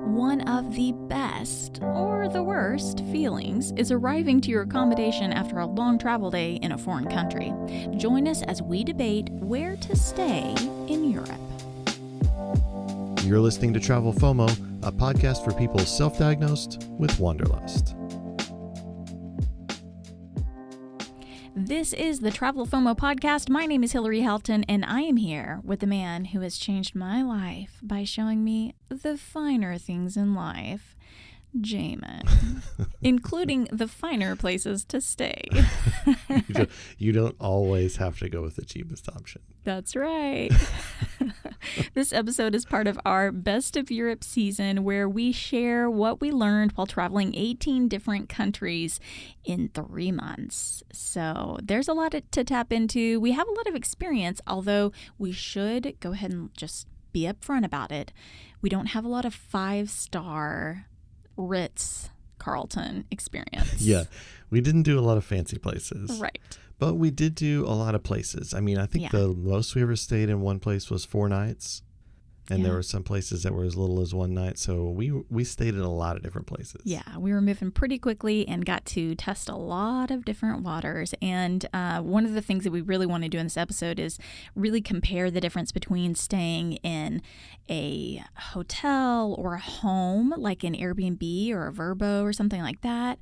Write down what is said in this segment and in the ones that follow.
One of the best, or the worst, feelings is arriving to your accommodation after a long travel day in a foreign country. Join us as we debate where to stay in Europe. You're listening to Travel FOMO, a podcast for people self-diagnosed with wanderlust. This is the Travel FOMO podcast. My name is Hillary Helton, and I am here with the man who has changed my life by showing me the finer things in life, Jamin, including the finer places to stay. You don't always have to go with the cheapest option. That's right. This episode is part of our Best of Europe season, where we share what we learned while traveling 18 different countries in 3 months. So there's a lot to tap into. We have a lot of experience, although we should go ahead and just be upfront about it. We don't have a lot of 5-star Ritz-Carlton experience. Yeah, we didn't do a lot of fancy places. Right. But we did do a lot of places. I mean, I think the most we ever stayed in one place was 4 nights. And there were some places that were as little as 1 night. So we stayed in a lot of different places. Yeah, we were moving pretty quickly and got to test a lot of different waters. And one of the things that we really want to do in this episode is really compare the difference between staying in a hotel or a home, like an Airbnb or a VRBO or something like that.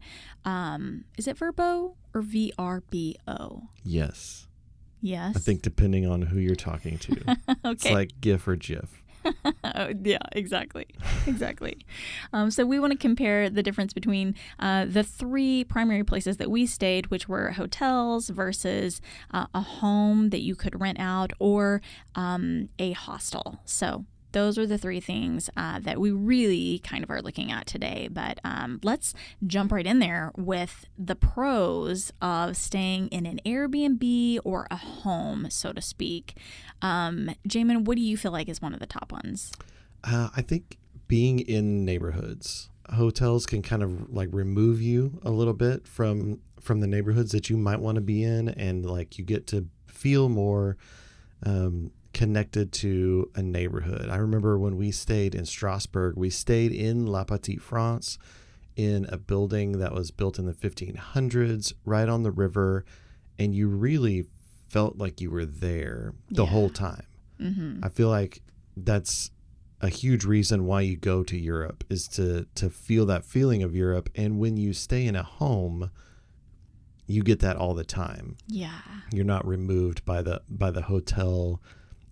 Is it VRBO or VRBO? Yes. Yes. I think depending on who you're talking to. Okay. It's like GIF or GIF. Yeah, exactly. So we want to compare the difference between the 3 primary places that we stayed, which were hotels versus a home that you could rent out, or a hostel. So those are the 3 things that we really kind of are looking at today. But let's jump right in there with the pros of staying in an Airbnb or a home, so to speak. Jamin, what do you feel like is one of the top ones? I think being in neighborhoods. Hotels can kind of like remove you a little bit from the neighborhoods that you might want to be in, and like you get to feel more connected to a neighborhood. I remember when we stayed in Strasbourg, we stayed in La Petite France in a building that was built in the 1500s, right on the river, and you really felt like you were there the whole time. Mm-hmm. I feel like that's a huge reason why you go to Europe, is to feel that feeling of Europe. And when you stay in a home, you get that all the time. Yeah. You're not removed by the hotel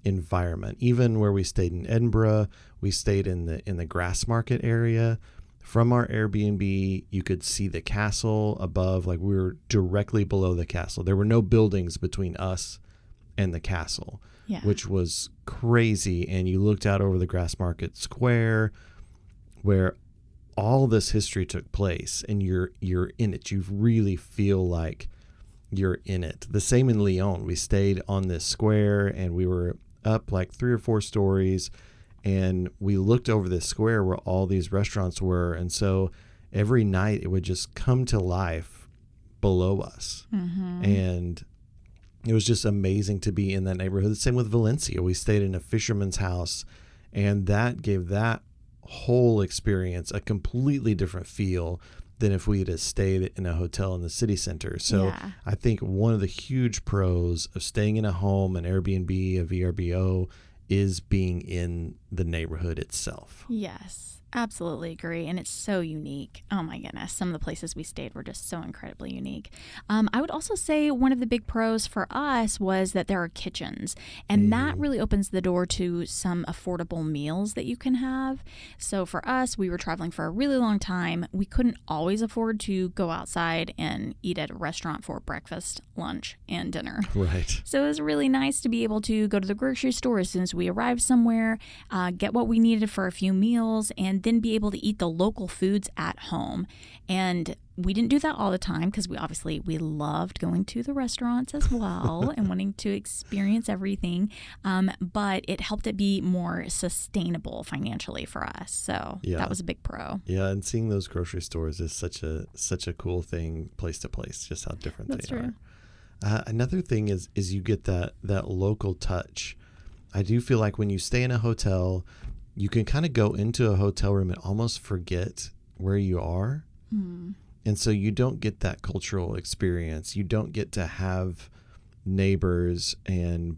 environment. Even where we stayed in Edinburgh, we stayed in the grass market area. From our Airbnb, you could see the castle above. Like, we were directly below the castle. There were no buildings between us and the castle, which was crazy. And you looked out over the grass market square where all this history took place, and you're in it. You really feel like you're in it. The same in Lyon. We stayed on this square, and we were up like 3 or 4 stories, and we looked over this square where all these restaurants were. And so every night it would just come to life below us. Mm-hmm. And it was just amazing to be in that neighborhood. The same with Valencia. We stayed in a fisherman's house, and that gave that whole experience a completely different feel than if we had stayed in a hotel in the city center. So I think one of the huge pros of staying in a home, an Airbnb, a VRBO, is being in the neighborhood itself. Yes, absolutely agree. And it's so unique. Oh my goodness. Some of the places we stayed were just so incredibly unique. I would also say one of the big pros for us was that there are kitchens, and that really opens the door to some affordable meals that you can have. So for us, we were traveling for a really long time. We couldn't always afford to go outside and eat at a restaurant for breakfast, lunch, and dinner. Right. So it was really nice to be able to go to the grocery store as soon as we arrived somewhere, get what we needed for a few meals, and then be able to eat the local foods at home. And we didn't do that all the time, because we loved going to the restaurants as well and wanting to experience everything. But it helped it be more sustainable financially for us. So that was a big pro. Yeah, and seeing those grocery stores is such a cool thing, place to place, just how different That's they true. are. Another thing is you get that local touch. I do feel like when you stay in a hotel, you can kind of go into a hotel room and almost forget where you are. And so you don't get that cultural experience. You don't get to have neighbors and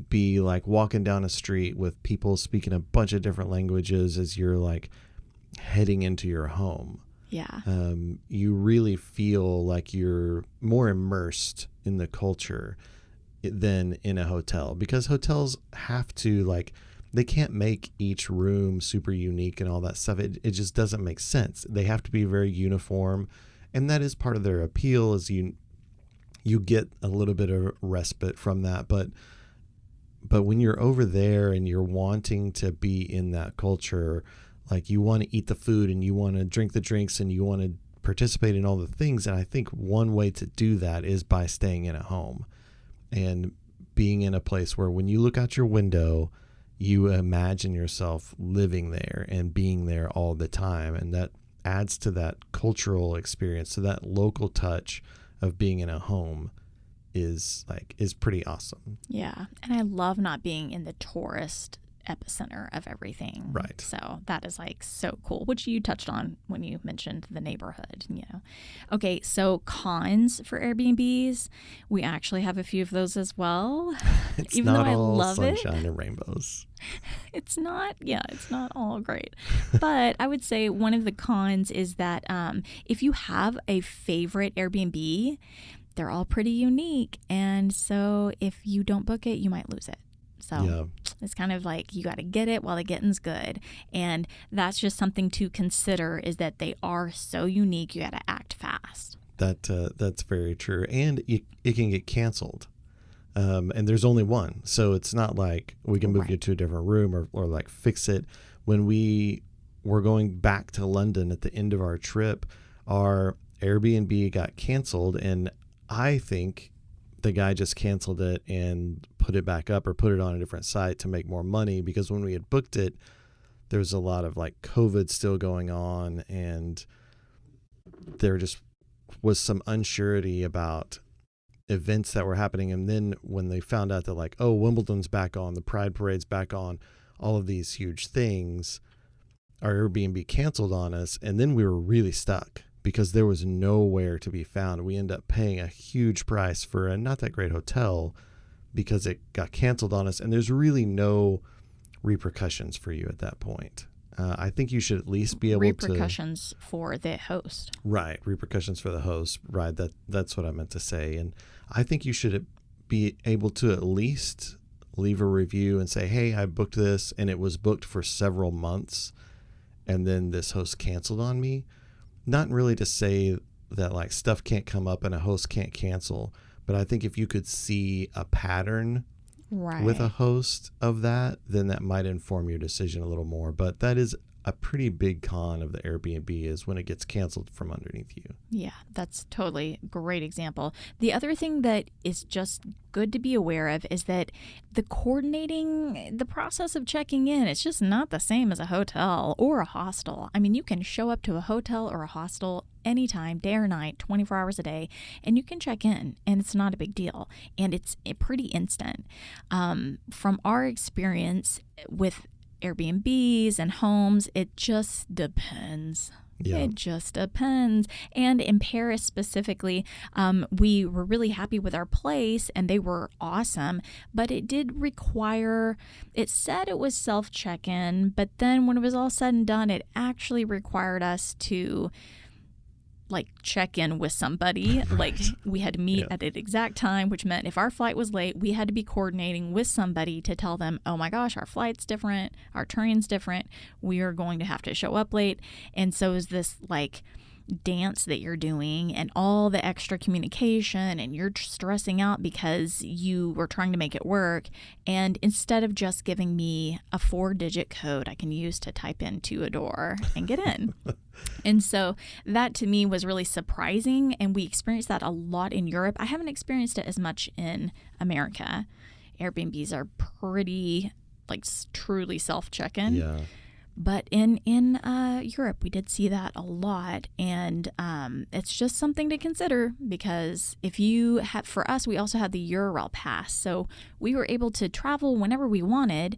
be like walking down a street with people speaking a bunch of different languages as you're like heading into your home. Yeah. You really feel like you're more immersed in the culture than in a hotel, because hotels have to, like, they can't make each room super unique and all that stuff. It just doesn't make sense. They have to be very uniform. And that is part of their appeal, is you get a little bit of respite from that. But when you're over there and you're wanting to be in that culture, like you want to eat the food and you want to drink the drinks and you want to participate in all the things. And I think one way to do that is by staying in a home and being in a place where when you look out your window, you imagine yourself living there and being there all the time. And that adds to that cultural experience. So that local touch of being in a home is pretty awesome. Yeah. And I love not being in the tourist epicenter of everything. Right. So that is like so cool, which you touched on when you mentioned the neighborhood, you know. Okay, so cons for Airbnbs. We actually have a few of those as well. It's Even not though I all love sunshine and rainbows. It's not all great. But I would say one of the cons is that if you have a favorite Airbnb, they're all pretty unique. And so if you don't book it, you might lose it. So it's kind of like you got to get it while the getting's good. And that's just something to consider, is that they are so unique. You got to act fast. That's very true. And it can get canceled. And there's only one. So it's not like we can move you to a different room or like fix it. When we were going back to London at the end of our trip, our Airbnb got canceled. And I think the guy just canceled it and put it back up or put it on a different site to make more money, because when we had booked it, there was a lot of like COVID still going on, and there just was some unsurety about events that were happening. And then when they found out that like, oh, Wimbledon's back on, the Pride Parade's back on, all of these huge things, our Airbnb canceled on us. And then we were really stuck because there was nowhere to be found. We ended up paying a huge price for a not that great hotel because it got canceled on us. And there's really no repercussions for you at that point. I think you should at least be able repercussions for the host. Right. Repercussions for the host. Right. That's what I meant to say. And I think you should be able to at least leave a review and say, hey, I booked this and it was booked for several months, and then this host canceled on me. Not really to say that like stuff can't come up and a host can't cancel, but I think if you could see a pattern with a host of that, then that might inform your decision a little more. But that is a pretty big con of the Airbnb, is when it gets canceled from underneath you. Yeah, that's totally a great example. The other thing that is just good to be aware of is that the process of checking in, it's just not the same as a hotel or a hostel. I mean, you can show up to a hotel or a hostel anytime, day or night, 24 hours a day, and you can check in, and it's not a big deal. And it's pretty instant. From our experience with Airbnbs and homes, it just depends. Yeah. It just depends. And in Paris specifically, we were really happy with our place and they were awesome, but it did require, it said it was self-check-in, but then when it was all said and done, it actually required us to like check in with somebody. Like we had to meet at an exact time, which meant if our flight was late, we had to be coordinating with somebody to tell them, oh my gosh, our flight's different, our train's different, we are going to have to show up late. And so is this like dance that you're doing and all the extra communication, and you're stressing out because you were trying to make it work. And instead of just giving me a 4-digit code I can use to type into a door and get in. And so that to me was really surprising, and we experienced that a lot in Europe. I haven't experienced it as much in America. Airbnbs are pretty like truly self-check-in. Yeah. But in Europe, we did see that a lot, and it's just something to consider, because if you have, for us, we also had the Eurail pass, so we were able to travel whenever we wanted,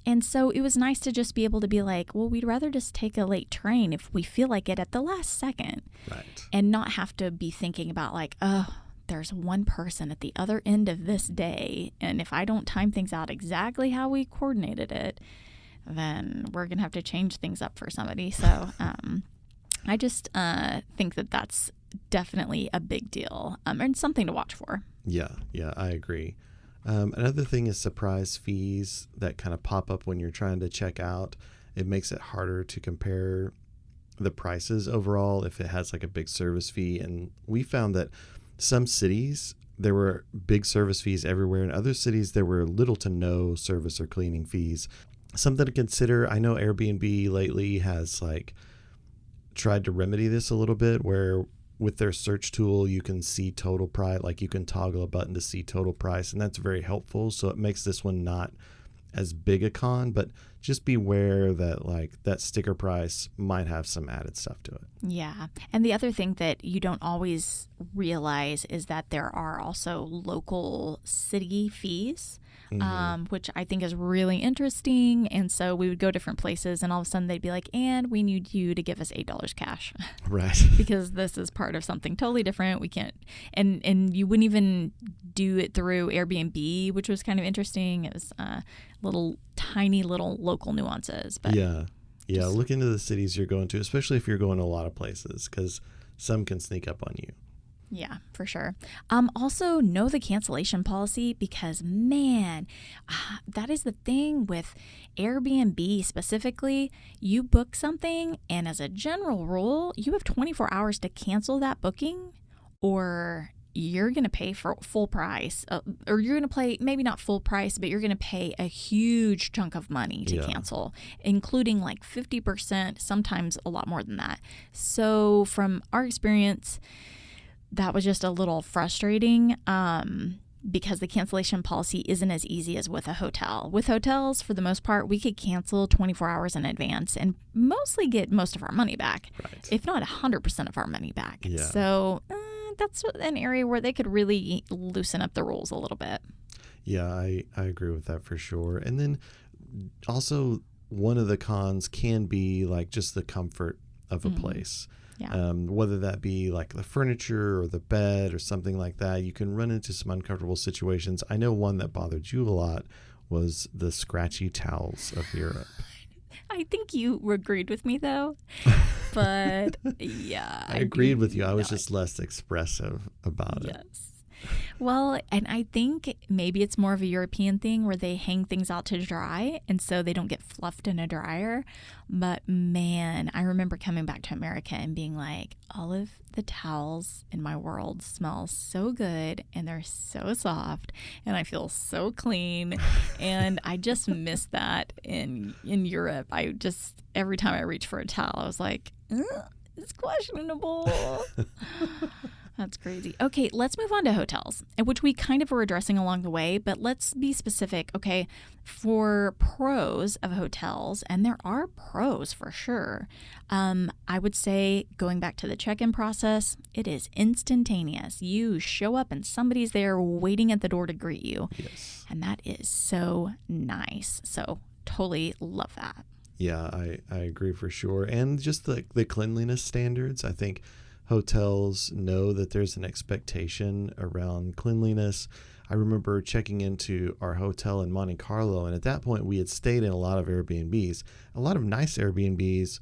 And so it was nice to just be able to be like, well, we'd rather just take a late train if we feel like it at the last second. Right. And not have to be thinking about like, oh, there's one person at the other end of this day. And if I don't time things out exactly how we coordinated it, then we're going to have to change things up for somebody. So I just think that that's definitely a big deal and something to watch for. Yeah, I agree. Another thing is surprise fees that kind of pop up when you're trying to check out. It makes it harder to compare the prices overall if it has like a big service fee. And we found that some cities, there were big service fees everywhere. In other cities, there were little to no service or cleaning fees. Something to consider. I know Airbnb lately has like tried to remedy this a little bit, where with their search tool, you can see total price, like you can toggle a button to see total price, and that's very helpful. So it makes this one not as big a con, but just beware that like that sticker price might have some added stuff to it. Yeah. And the other thing that you don't always realize is that there are also local city fees, which I think is really interesting. And so we would go different places and all of a sudden they'd be like, and we need you to give us $8 cash. Right. Because this is part of something totally different. We can't, and you wouldn't even do it through Airbnb, which was kind of interesting. It was tiny little local nuances. But yeah. Look into the cities you're going to, especially if you're going to a lot of places, because some can sneak up on you. Yeah, for sure. Also, know the cancellation policy because, man, that is the thing with Airbnb specifically. You book something, and as a general rule, you have 24 hours to cancel that booking, or you're going to pay for full price, or you're going to pay maybe not full price, but you're going to pay a huge chunk of money to cancel, including like 50%, sometimes a lot more than that. So from our experience, that was just a little frustrating because the cancellation policy isn't as easy as with a hotel. With hotels, for the most part, we could cancel 24 hours in advance and mostly get most of our money back, if not 100% of our money back. Yeah. So that's an area where they could really loosen up the rules a little bit. Yeah, I agree with that for sure. And then also one of the cons can be like just the comfort of a place. Yeah. Whether that be like the furniture or the bed or something like that, you can run into some uncomfortable situations. I know one that bothered you a lot was the scratchy towels of Europe. I think you agreed with me though, but yeah. I agreed with you. I was just less expressive about it. Yes. Well, and I think maybe it's more of a European thing where they hang things out to dry and so they don't get fluffed in a dryer. But man, I remember coming back to America and being like, all of the towels in my world smell so good and they're so soft and I feel so clean. And I just miss that in Europe. I just, every time I reach for a towel, I was like, it's questionable. That's crazy. Okay, let's move on to hotels, which we kind of were addressing along the way, but let's be specific. Okay, for pros of hotels, and there are pros for sure, I would say going back to the check-in process, it is instantaneous. You show up and somebody's there waiting at the door to greet you. Yes. And that is so nice. So totally love that. Yeah, I agree for sure. And just the cleanliness standards, I think hotels know that there's an expectation around cleanliness. I remember checking into our hotel in Monte Carlo, and at that point we had stayed in a lot of Airbnbs, a lot of nice Airbnbs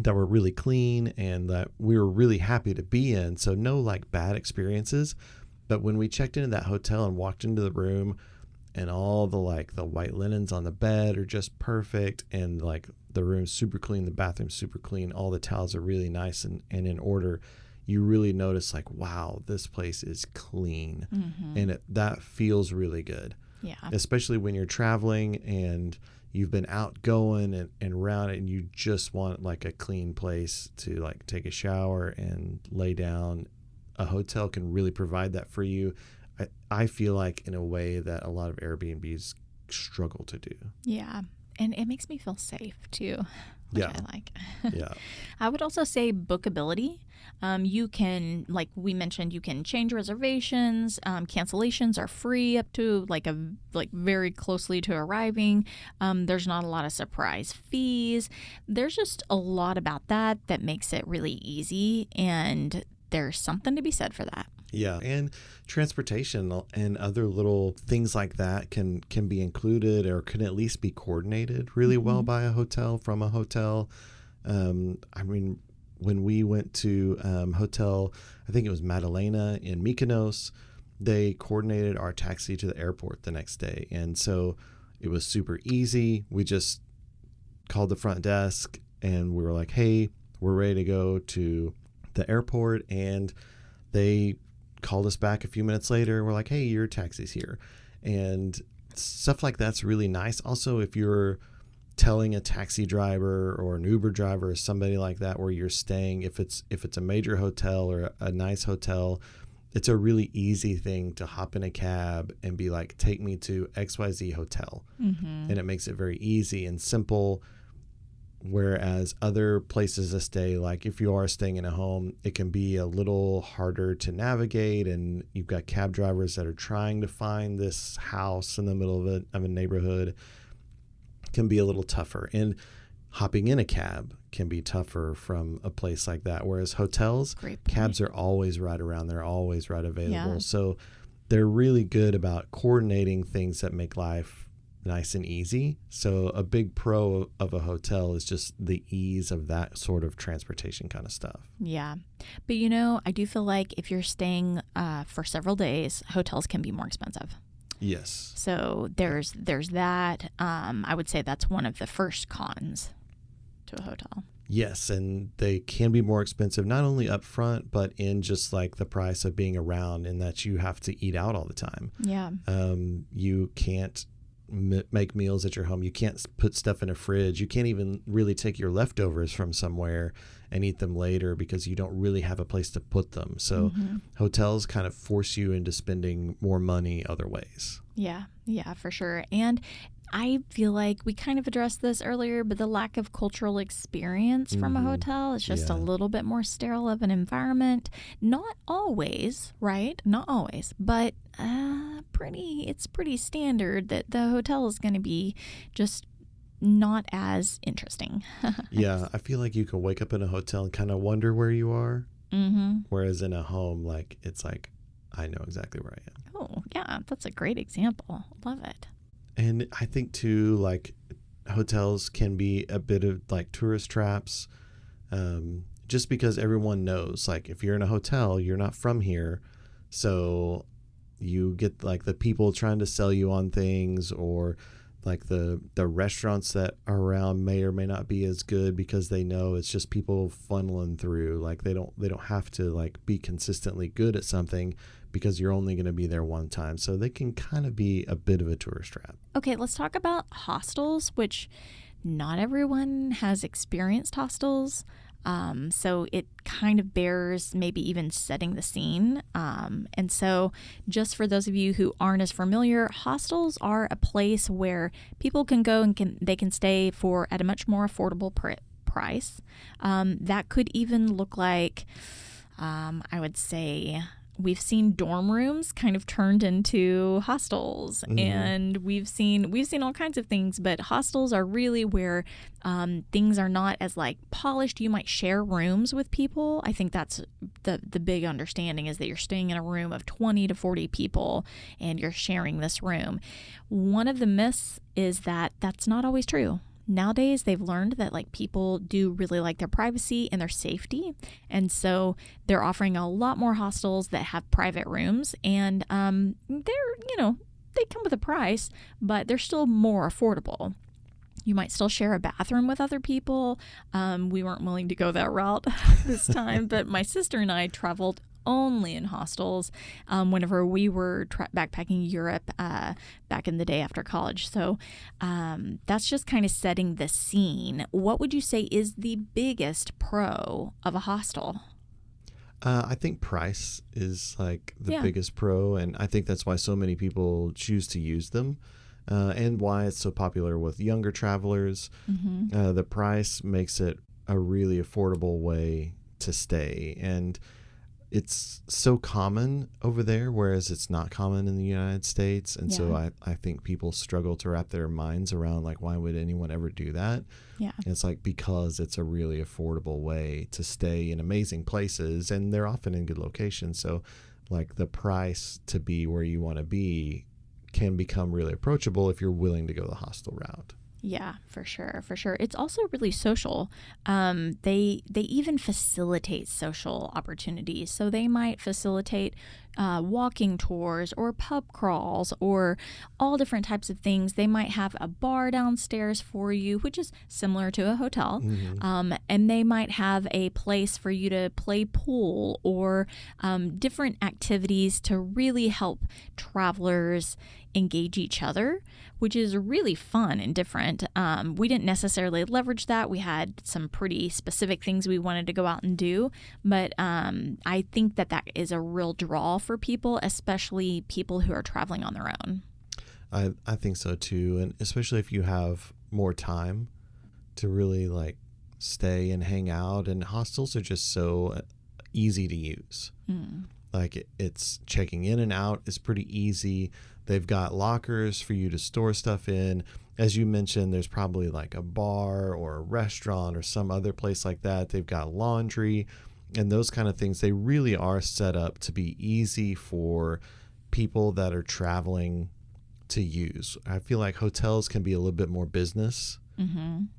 that were really clean and that we were really happy to be in. So no like bad experiences. But when we checked into that hotel and walked into the room, and all the white linens on the bed are just perfect, and like the room's super clean, the bathroom's super clean, all the towels are really nice and in order, you really notice like, wow, this place is clean. And that feels really good. Yeah. Especially when you're traveling and you've been out going and around it, and you just want like a clean place to like take a shower and lay down. A hotel can really provide that for you. I feel like in a way that a lot of Airbnbs struggle to do. Yeah. And it makes me feel safe too. which Yeah. I like. Yeah. I would also say bookability. You can, like we mentioned, you can change reservations. Cancellations are free up to like very closely to arriving. There's not a lot of surprise fees. There's just a lot about that makes it really easy, and there's something to be said for that. Yeah, and transportation and other little things like that can be included or can at least be coordinated really well by a hotel from a hotel. I mean, when we went to hotel, I think it was Madalena in Mykonos, they coordinated our taxi to the airport the next day. And so it was super easy. We just called the front desk and we were like, hey, we're ready to go to the airport. And they called us back a few minutes later. We're like, hey, your taxi's here. And stuff like that's really nice. Also, if you're telling a taxi driver or an Uber driver or somebody like that where you're staying, if it's a major hotel or a nice hotel, it's a really easy thing to hop in a cab and be like, take me to XYZ hotel. And it makes it very easy and simple. Whereas other places to stay, like if you are staying in a home, it can be a little harder to navigate, and you've got cab drivers that are trying to find this house in the middle of a neighborhood. Can be a little tougher, and hopping in a cab can be tougher from a place like that. Whereas hotels, cabs are always right around. They're always right available. Yeah. So they're really good about coordinating things that make life nice and easy. So a big pro of a hotel is just the ease of that sort of transportation kind of stuff. Yeah. But I do feel like if you're staying for several days, hotels can be more expensive. Yes. So there's that. I would say that's one of the first cons to a hotel. Yes, and they can be more expensive, not only up front, but in just like the price of being around, in that you have to eat out all the time. Yeah. You can't make meals at your home. You can't put stuff in a fridge. You can't even really take your leftovers from somewhere and eat them later because you don't really have a place to put them. So hotels kind of force you into spending more money other ways. Yeah, for sure. And I feel like we kind of addressed this earlier, but the lack of cultural experience from a hotel is just a little bit more sterile of an environment. Not always, right? Not always, but it's pretty standard that the hotel is going to be just not as interesting. Yeah, I feel like you can wake up in a hotel and kind of wonder where you are. Whereas in a home, like it's like, I know exactly where I am. Oh, yeah, that's a great example. Love it. And I think too, like hotels can be a bit of like tourist traps, just because everyone knows, like if you're in a hotel, you're not from here. So you get like the people trying to sell you on things, or like the restaurants that are around may or may not be as good because they know it's just people funneling through. Like they don't have to like be consistently good at something because you're only going to be there one time. So they can kind of be a bit of a tourist trap. Okay, let's talk about hostels, which not everyone has experienced hostels. So it kind of bears maybe even setting the scene. And so just for those of you who aren't as familiar, hostels are a place where people can go and they can stay for at a much more affordable price. That could even look like, I would say, we've seen dorm rooms kind of turned into hostels, and we've seen all kinds of things, but hostels are really where things are not as like polished. You might share rooms with people. I think that's the big understanding, is that you're staying in a room of 20 to 40 people and you're sharing this room. One of the myths is that that's not always true. Nowadays, they've learned that like people do really like their privacy and their safety. And so they're offering a lot more hostels that have private rooms, and they come with a price, but they're still more affordable. You might still share a bathroom with other people. We weren't willing to go that route this time, but my sister and I traveled only in hostels whenever we were backpacking Europe back in the day after college. So that's just kind of setting the scene. What would you say is the biggest pro of a hostel? I think price is like the biggest pro, and I think that's why so many people choose to use them. and why it's so popular with younger travelers. The price makes it a really affordable way to stay, and it's so common over there, whereas it's not common in the United States. And so I think people struggle to wrap their minds around, like, why would anyone ever do that? Yeah. And it's like, because it's a really affordable way to stay in amazing places, and they're often in good locations. So like the price to be where you want to be can become really approachable if you're willing to go the hostel route. Yeah, for sure, for sure. It's also really social. They even facilitate social opportunities. So they might facilitate walking tours or pub crawls or all different types of things. They might have a bar downstairs for you, which is similar to a hotel. And they might have a place for you to play pool or different activities to really help travelers engage each other, which is really fun and different. We didn't necessarily leverage that. We had some pretty specific things we wanted to go out and do, but I think that is a real draw for people, especially people who are traveling on their own. I think so too, and especially if you have more time to really like stay and hang out, and hostels are just so easy to use. Like it's checking in and out is pretty easy. They've got lockers for you to store stuff in. As you mentioned, there's probably like a bar or a restaurant or some other place like that. They've got laundry and those kind of things. They really are set up to be easy for people that are traveling to use. I feel like hotels can be a little bit more business and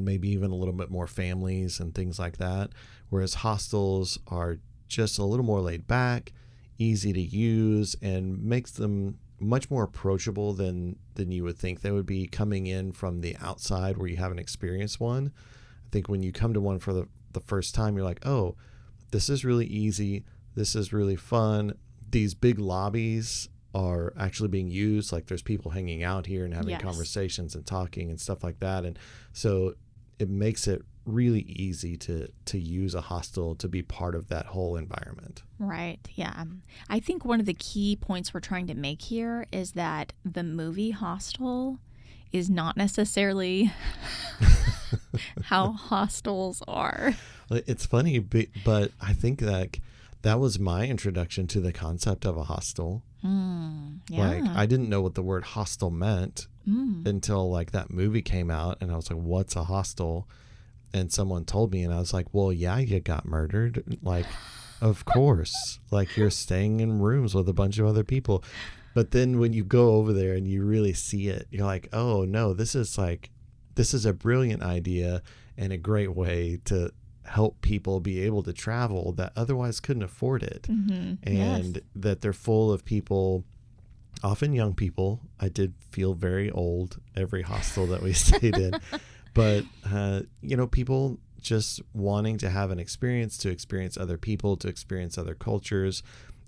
maybe even a little bit more families and things like that, whereas hostels are just a little more laid back, easy to use, and makes them much more approachable than you would think they would be coming in from the outside where you haven't experienced one. I think when you come to one for the first time, you're like, oh, this is really easy. This is really fun. These big lobbies are actually being used. Like there's people hanging out here and having conversations and talking and stuff like that. And so it makes it really easy to use a hostel to be part of that whole environment. Right. Yeah. I think one of the key points we're trying to make here is that the movie Hostel is not necessarily how hostels are. It's funny, but I think that was my introduction to the concept of a hostel. Like I didn't know what the word hostel meant until like that movie came out, and I was like, what's a hostel? And someone told me, and I was like, well, yeah, you got murdered. Like, of course, like you're staying in rooms with a bunch of other people. But then when you go over there and you really see it, you're like, oh no, this is a brilliant idea and a great way to help people be able to travel that otherwise couldn't afford it. And that they're full of people, often young people. I did feel very old every hostel that we stayed in. But, people just wanting to have an experience, to experience other people, to experience other cultures.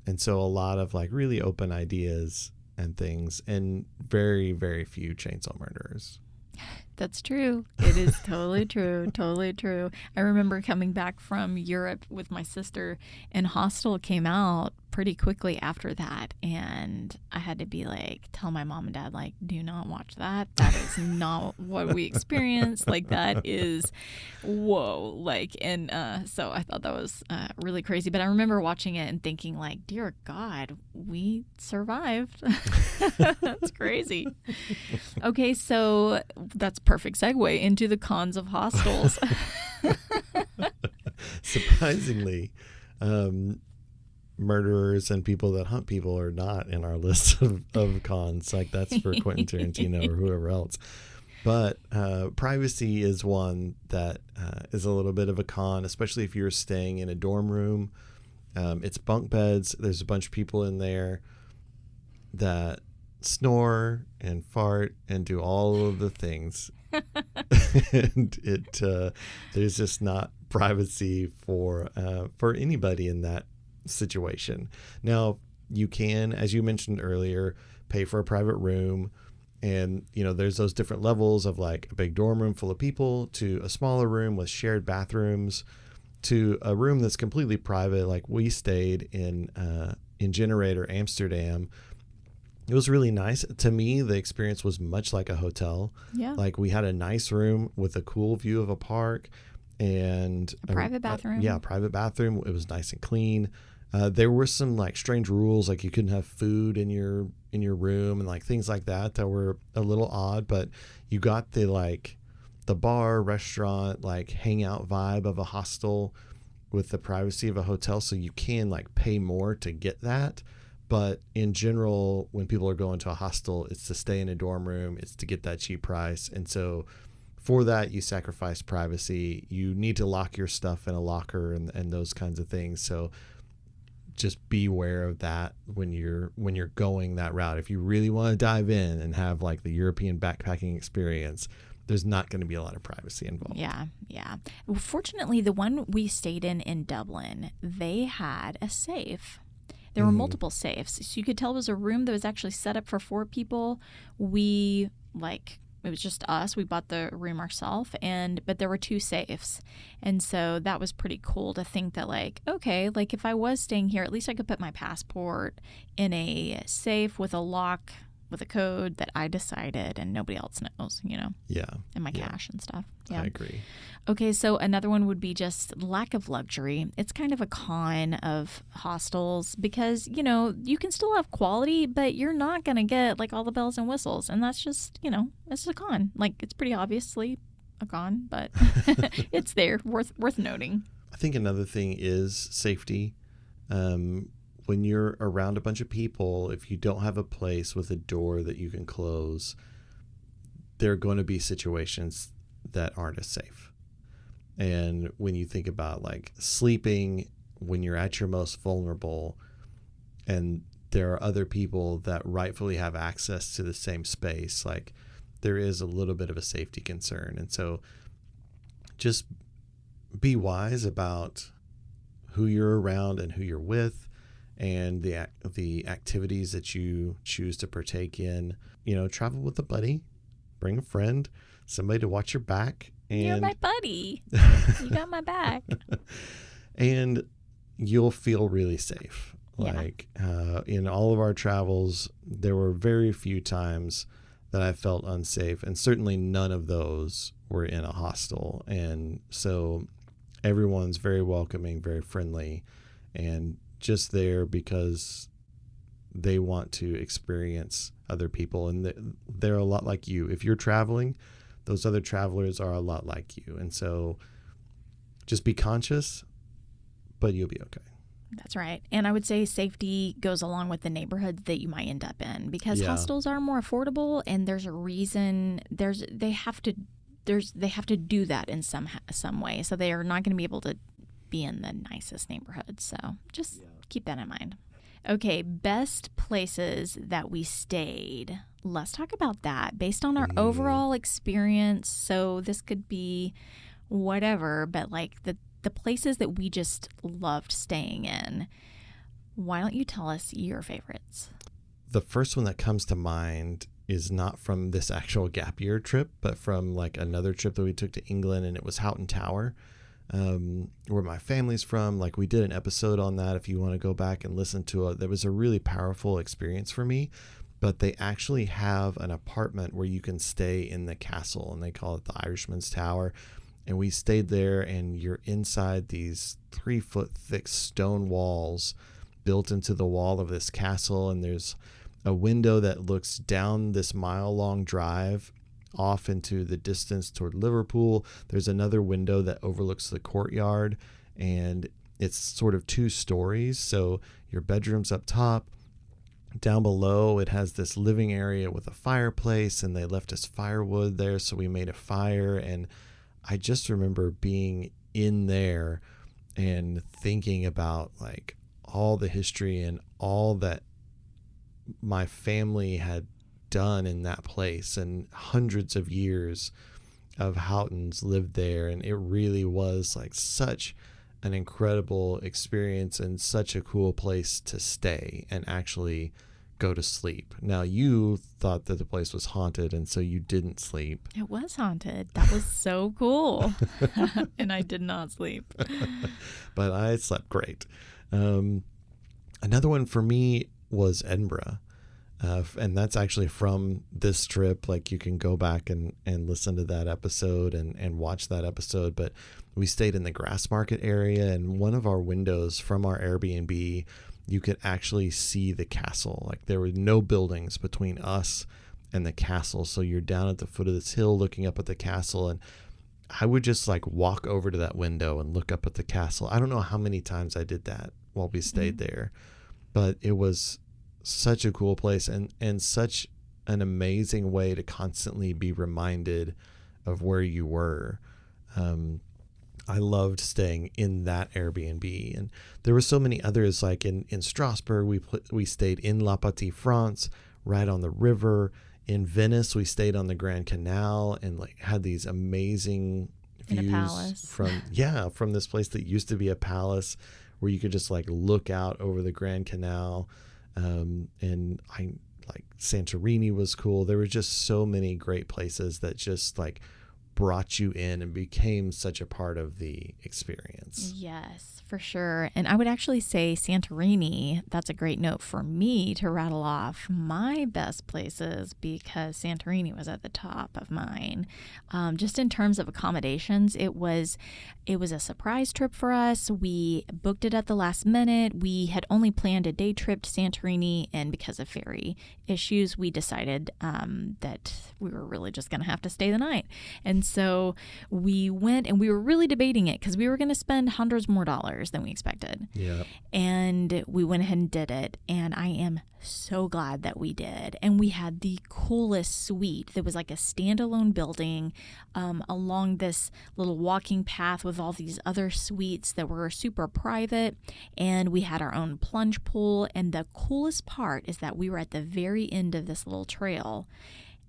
And so a lot of like really open ideas and things, and very, very few chainsaw murderers. That's true. It is totally true. Totally true. I remember coming back from Europe with my sister, and Hostel came out pretty quickly after that. And I had to be like, tell my mom and dad, like, do not watch that. That is not what we experienced. Like, that is, whoa. Like, and so I thought that was really crazy. But I remember watching it and thinking, like, dear God, we survived. That's crazy. Okay, so that's perfect segue into the cons of hostels. Surprisingly, murderers and people that hunt people are not in our list of cons. Like that's for Quentin Tarantino or whoever else. But privacy is one that is a little bit of a con, especially if you're staying in a dorm room. It's bunk beds. There's a bunch of people in there that snore and fart and do all of the things. And there's just not privacy for anybody in that situation. Now you can, as you mentioned earlier, pay for a private room, and there's those different levels of like a big dorm room full of people to a smaller room with shared bathrooms to a room that's completely private. Like we stayed in Generator, Amsterdam, It was really nice. To me, the experience was much like a hotel. Yeah. Like we had a nice room with a cool view of a park and A private bathroom. Yeah, private bathroom. It was nice and clean. There were some like strange rules, like you couldn't have food in your room and like things like that were a little odd, but you got the bar, restaurant, like hangout vibe of a hostel with the privacy of a hotel. So you can like pay more to get that. But in general, when people are going to a hostel, it's to stay in a dorm room. It's to get that cheap price. And so for that, you sacrifice privacy. You need to lock your stuff in a locker and those kinds of things. So just be aware of that when you're going that route. If you really want to dive in and have like the European backpacking experience, there's not going to be a lot of privacy involved. Yeah. Well, fortunately, the one we stayed in Dublin, they had a safe. There were multiple safes. So you could tell it was a room that was actually set up for 4 people. It was just us. We bought the room ourselves, but there were 2 safes. And so that was pretty cool to think that okay, if I was staying here, at least I could put my passport in a safe with a lock, with a code that I decided and nobody else knows, Yeah. And my cash and stuff. Yeah. I agree. Okay, so another one would be just lack of luxury. It's kind of a con of hostels because, you can still have quality, but you're not going to get all the bells and whistles. And that's just, it's a con. It's pretty obviously a con, but it's there, worth noting. I think another thing is safety. When you're around a bunch of people, if you don't have a place with a door that you can close, there are going to be situations that aren't as safe. And when you think about sleeping when you're at your most vulnerable and there are other people that rightfully have access to the same space, there is a little bit of a safety concern. And so just be wise about who you're around and who you're with, and the activities that you choose to partake in. Travel with a buddy, bring a friend, somebody to watch your back. And you're my buddy. You got my back. And you'll feel really safe. Yeah. In all of our travels, there were very few times that I felt unsafe, and certainly none of those were in a hostel. And so everyone's very welcoming, very friendly, and just there because they want to experience other people, and they're a lot like you. If you're traveling, those other travelers are a lot like you, and so just be conscious, but you'll be okay. That's right. And I would say safety goes along with the neighborhood that you might end up in, because hostels are more affordable, and there's a reason they have to do that in some way. So they are not going to be able to be in the nicest neighborhoods. So just keep that in mind. Okay, best places that we stayed. Let's talk about that based on our overall experience. So this could be whatever, but the places that we just loved staying in. Why don't you tell us your favorites? The first one that comes to mind is not from this actual gap year trip, but from another trip that we took to England, and it was Houghton Tower, where my family's from. We did an episode on that if you want to go back and listen to it. That was a really powerful experience for me. But they actually have an apartment where you can stay in the castle, and they call it the Irishman's Tower. And we stayed there, and you're inside these 3-foot thick stone walls built into the wall of this castle. And there's a window that looks down this mile-long drive off into the distance toward Liverpool. There's another window that overlooks the courtyard, and it's sort of 2 stories. So your bedroom's up top. Down below, it has this living area with a fireplace, and they left us firewood there, so we made a fire. And I just remember being in there and thinking about all the history and all that my family had done in that place, and hundreds of years of Houghtons lived there. And it really was such an incredible experience and such a cool place to stay and actually go to sleep. Now, you thought that the place was haunted, and so you didn't sleep. It was haunted. That was so cool. And I did not sleep. But I slept great. Another one for me was Edinburgh. And that's actually from this trip. Like, you can go back and listen to that episode and watch that episode. But we stayed in the grass market area, and one of our windows from our Airbnb, you could actually see the castle. Like, there were no buildings between us and the castle. So you're down at the foot of this hill looking up at the castle, and I would just like walk over to that window and look up at the castle. I don't know how many times I did that while we stayed there, but it was such a cool place and such an amazing way to constantly be reminded of where you were. I loved staying in that Airbnb, and there were so many others. Like in Strasbourg, we stayed in La Patrie, France, right on the river. In Venice, we stayed on the Grand Canal and like had these amazing views from this place that used to be a palace, where you could just like look out over the Grand Canal. And I like Santorini was cool. There were just so many great places that just like brought you in and became such a part of the experience. Yes, for sure. And I would actually say Santorini, that's a great note for me to rattle off my best places, because Santorini was at the top of mine. Just in terms of accommodations, it was a surprise trip for us. We booked it at the last minute. We had only planned a day trip to Santorini, and because of ferry issues, we decided that we were really just going to have to stay the night. And so we went, and we were really debating it because we were going to spend hundreds more dollars than we expected. Yeah. And we went ahead and did it. And I am so glad that we did. And we had the coolest suite. There was like a standalone building along this little walking path with all these other suites that were super private. And we had our own plunge pool. And the coolest part is that we were at the very end of this little trail,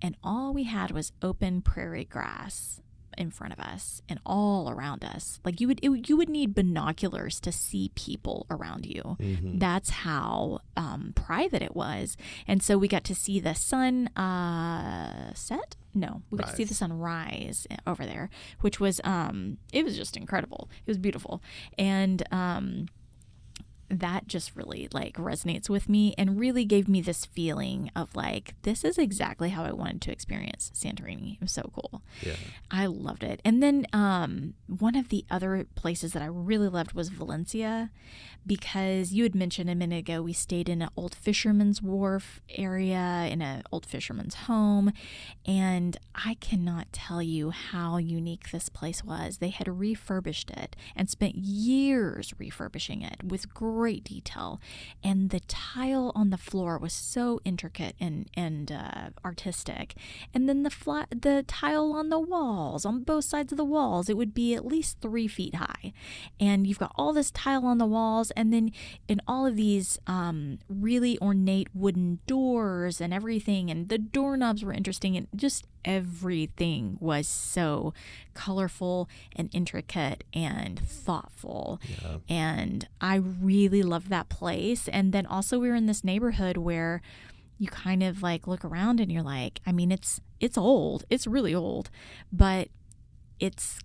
and all we had was open prairie grass in front of us and all around us. Like you would need binoculars to see people around you. Mm-hmm. That's how private it was. And so we got to see the sun set. No, we got to see the sun rise over there, which was it was just incredible. It was beautiful. And that just really like resonates with me and really gave me this feeling of like, this is exactly how I wanted to experience Santorini. It was so cool. Yeah. I loved it. And then one of the other places that I really loved was Valencia, because you had mentioned a minute ago, we stayed in an old fisherman's wharf area in an old fisherman's home. And I cannot tell you how unique this place was. They had refurbished it and spent years refurbishing it with great detail. And the tile on the floor was so intricate and artistic. And then the tile on the walls, on both sides of the walls, it would be at least 3 feet high. And you've got all this tile on the walls, and then in all of these really ornate wooden doors and everything, and the doorknobs were interesting, and just everything was so colorful and intricate and thoughtful. Yeah. And I really loved that place. And then also we were in this neighborhood where you kind of like look around and you're like, I mean, it's old. It's really old, but it's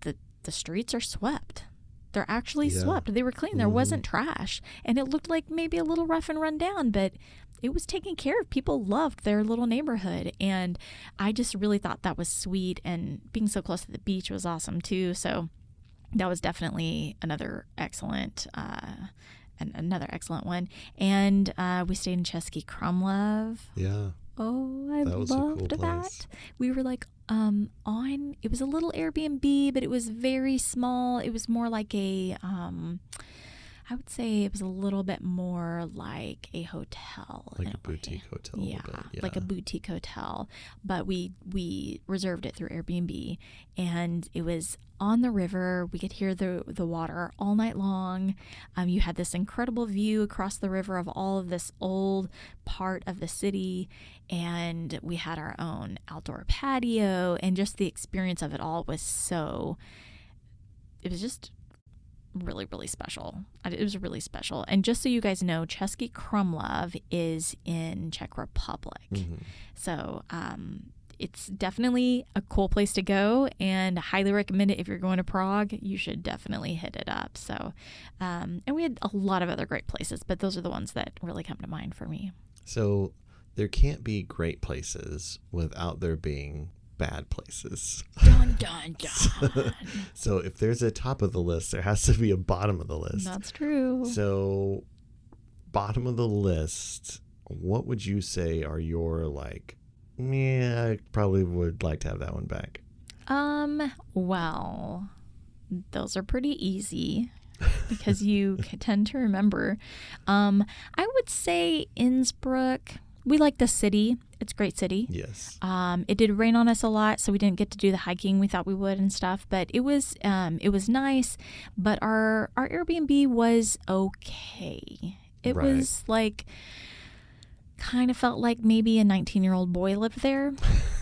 the streets are swept. They're actually swept. They were clean. There wasn't trash. And it looked like maybe a little rough and run down, but it was taken care of. People loved their little neighborhood. And I just really thought that was sweet. And being so close to the beach was awesome too. So that was definitely another excellent one. And we stayed in Český Krumlov. Yeah. Oh, I loved that. We were like it was a little Airbnb, but it was very small. It was more like I would say it was a little bit more like a hotel. Like a boutique hotel. Yeah, like a boutique hotel. But we reserved it through Airbnb, and it was on the river. We could hear the water all night long. You had this incredible view across the river of all of this old part of the city, and we had our own outdoor patio, and just the experience of it all was it was just really, really special. It was really special. And just so you guys know, Český Krumlov is in Czech Republic. Mm-hmm. So it's definitely a cool place to go, and I highly recommend it. If you're going to Prague, you should definitely hit it up. So, and we had a lot of other great places, but those are the ones that really come to mind for me. So there can't be great places without there being bad places. Dun, dun, dun. So if there's a top of the list, there has to be a bottom of the list. That's true. So bottom of the list, what would you say are your like, yeah, I probably would like to have that one back? Well, those are pretty easy because you tend to remember. I would say Innsbruck. We like the city. It's a great city. Yes. It did rain on us a lot, so we didn't get to do the hiking we thought we would and stuff. But it was nice. But our Airbnb was okay. It Right. was like kind of felt like maybe a 19-year-old boy lived there.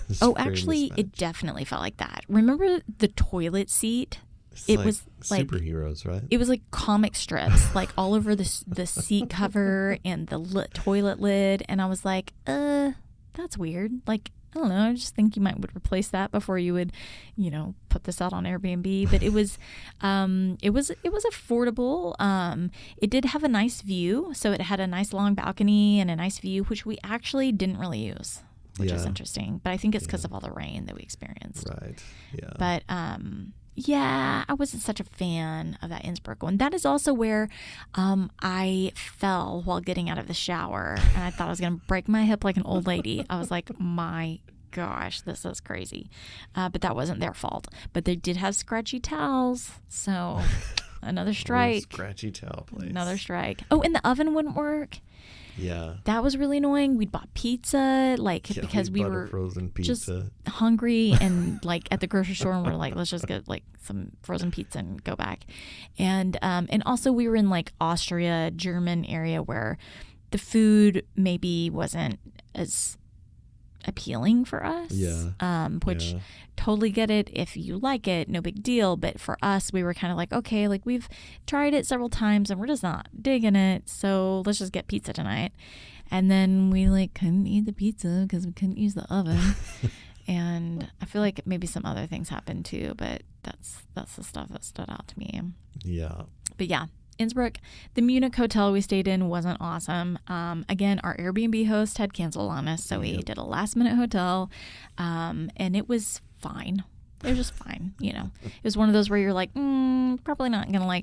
It's Oh, very actually, it mismatched. definitely felt like that. Remember the toilet seat? It's it like was like superheroes, right? it was like comic strips, like all over the seat cover and the toilet lid, and I was like, that's weird. Like, I don't know. I just think you would replace that before you would, put this out on Airbnb. But it was affordable. It did have a nice view, so it had a nice long balcony and a nice view, which we actually didn't really use, which is Yeah. interesting. But I think it's because of all the rain that we experienced. Right. Yeah. But yeah, I wasn't such a fan of that Innsbruck one. That is also where I fell while getting out of the shower, and I thought I was going to break my hip like an old lady. I was like, my gosh, this is crazy. But that wasn't their fault. But they did have scratchy towels, so another strike. Scratchy towel place. Another strike. Oh, and the oven wouldn't work. Yeah. That was really annoying. We'd bought pizza, because we bought a were frozen just pizza. hungry and at the grocery store, and we're like, let's just get some frozen pizza and go back. And also we were in Austria, German area where the food maybe wasn't as appealing for us. Yeah. Which Yeah. totally get it. If you like it, no big deal. But for us, we were kind of like, okay, we've tried it several times and we're just not digging it. So let's just get pizza tonight. And then we couldn't eat the pizza because we couldn't use the oven. And I feel like maybe some other things happened too, but that's the stuff that stood out to me. Yeah. But yeah, Innsbruck, the Munich hotel we stayed in wasn't awesome. Again, our Airbnb host had canceled on us, so we did a last minute hotel, and it was fine. It was just fine, It was one of those where you're like, probably not gonna